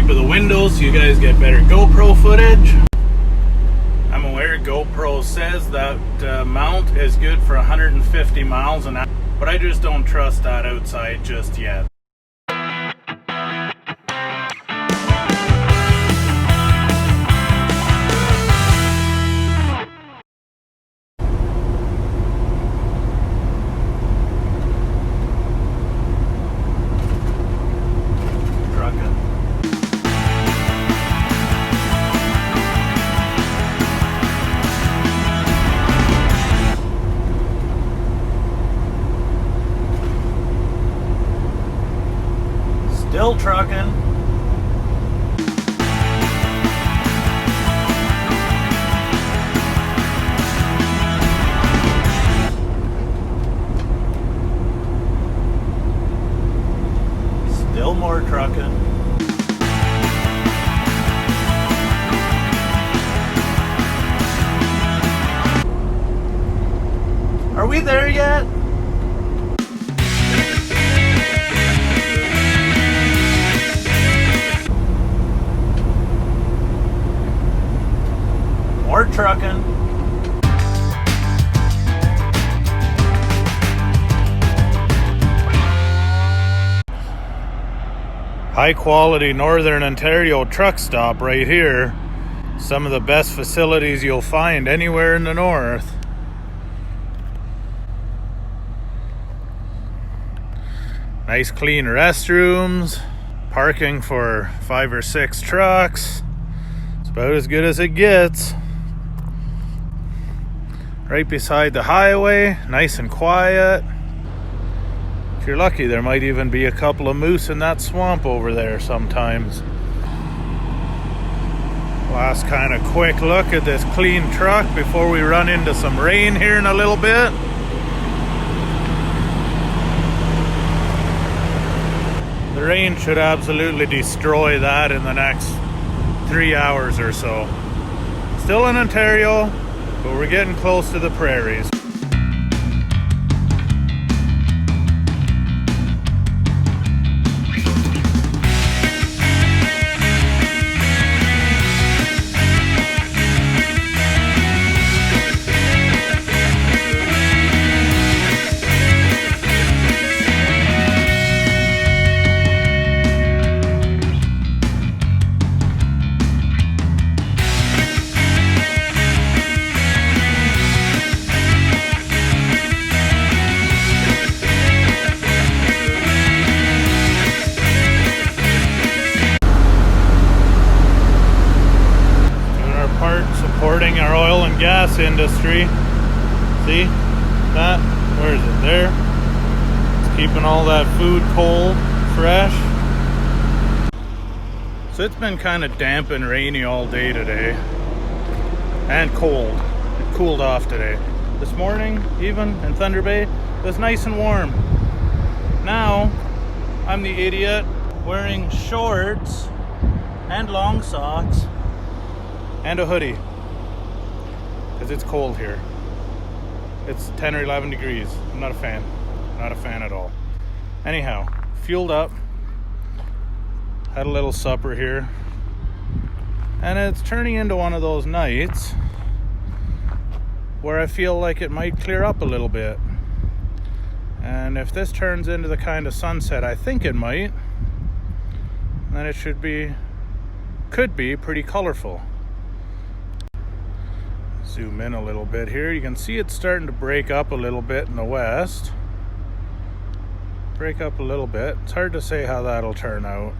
up the windows so you guys get better GoPro footage. I'm aware GoPro says that mount is good for 150 miles an hour, but I just don't trust that outside just yet. Still trucking. Still more trucking. Are we there yet? More trucking. High quality Northern Ontario truck stop right here. Some of the best facilities you'll find anywhere in the north. Nice clean restrooms. Parking for 5 or 6 trucks. It's about as good as it gets. Right beside the highway, nice and quiet. If you're lucky, there might even be a couple of moose in that swamp over there sometimes. Last kind of quick look at this clean truck before we run into some rain here in a little bit. The rain should absolutely destroy that in the next 3 hours or so. Still in Ontario, but we're getting close to the prairies. Supporting our oil and gas industry. See that? Where is it? There. It's keeping all that food cold, fresh. So it's been kind of damp and rainy all day today. And cold. It cooled off today. This morning, even in Thunder Bay, it was nice and warm. Now, I'm the idiot wearing shorts and long socks and a hoodie. Because it's cold here. It's 10 or 11 degrees. I'm not a fan. Not a fan at all. Anyhow, fueled up. Had a little supper here. And it's turning into one of those nights where I feel like it might clear up a little bit. And if this turns into the kind of sunset I think it might, then it could be pretty colorful. Zoom in a little bit here. You can see it's starting to break up a little bit in the west. Break up a little bit. It's hard to say how that'll turn out.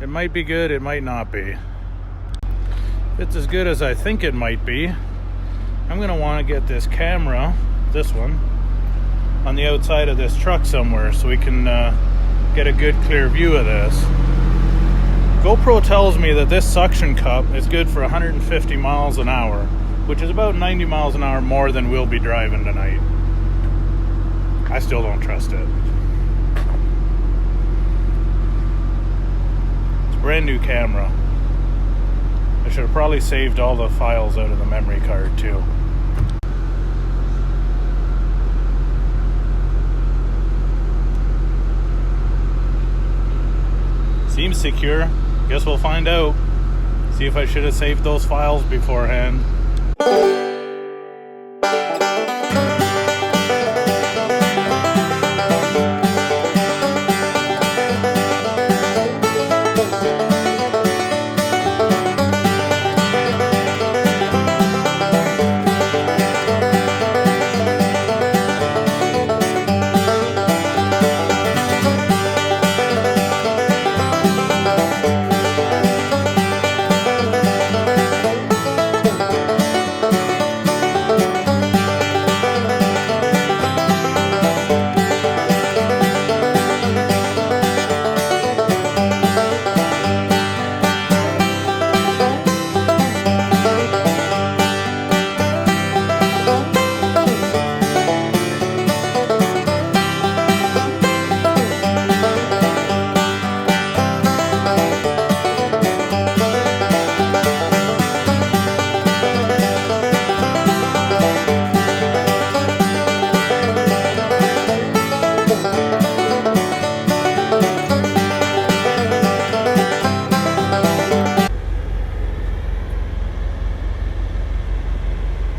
It might be good, it might not be. If it's as good as I think it might be, I'm going to want to get this camera, this one, on the outside of this truck somewhere so we can get a good clear view of this. GoPro tells me that this suction cup is good for 150 miles an hour, which is about 90 miles an hour more than we'll be driving tonight. I still don't trust it. It's a brand new camera. I should have probably saved all the files out of the memory card too. Seems secure. Guess we'll find out. See if I should have saved those files beforehand.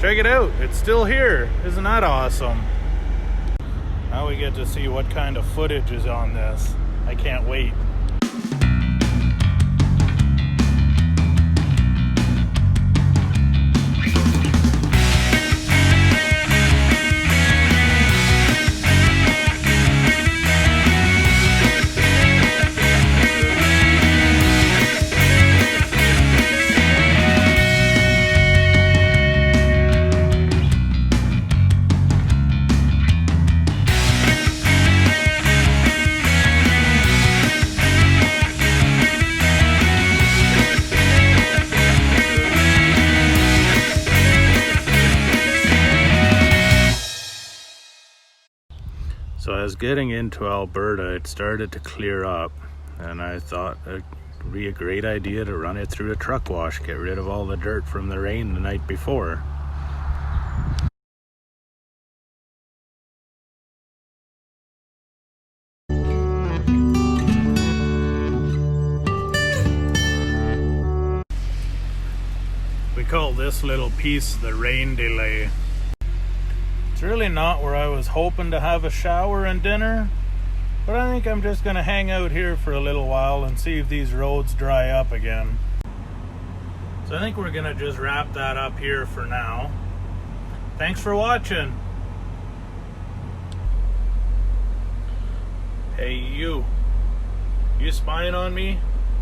Check it out, it's still here. Isn't that awesome? Now we get to see what kind of footage is on this. I can't wait. So as getting into Alberta, it started to clear up, and I thought it'd be a great idea to run it through a truck wash, get rid of all the dirt from the rain the night before. We call this little piece the rain delay. It's really not where I was hoping to have a shower and dinner, but I think I'm just going to hang out here for a little while and see if these roads dry up again. So I think we're going to just wrap that up here for now. Thanks for watching. Hey you spying on me?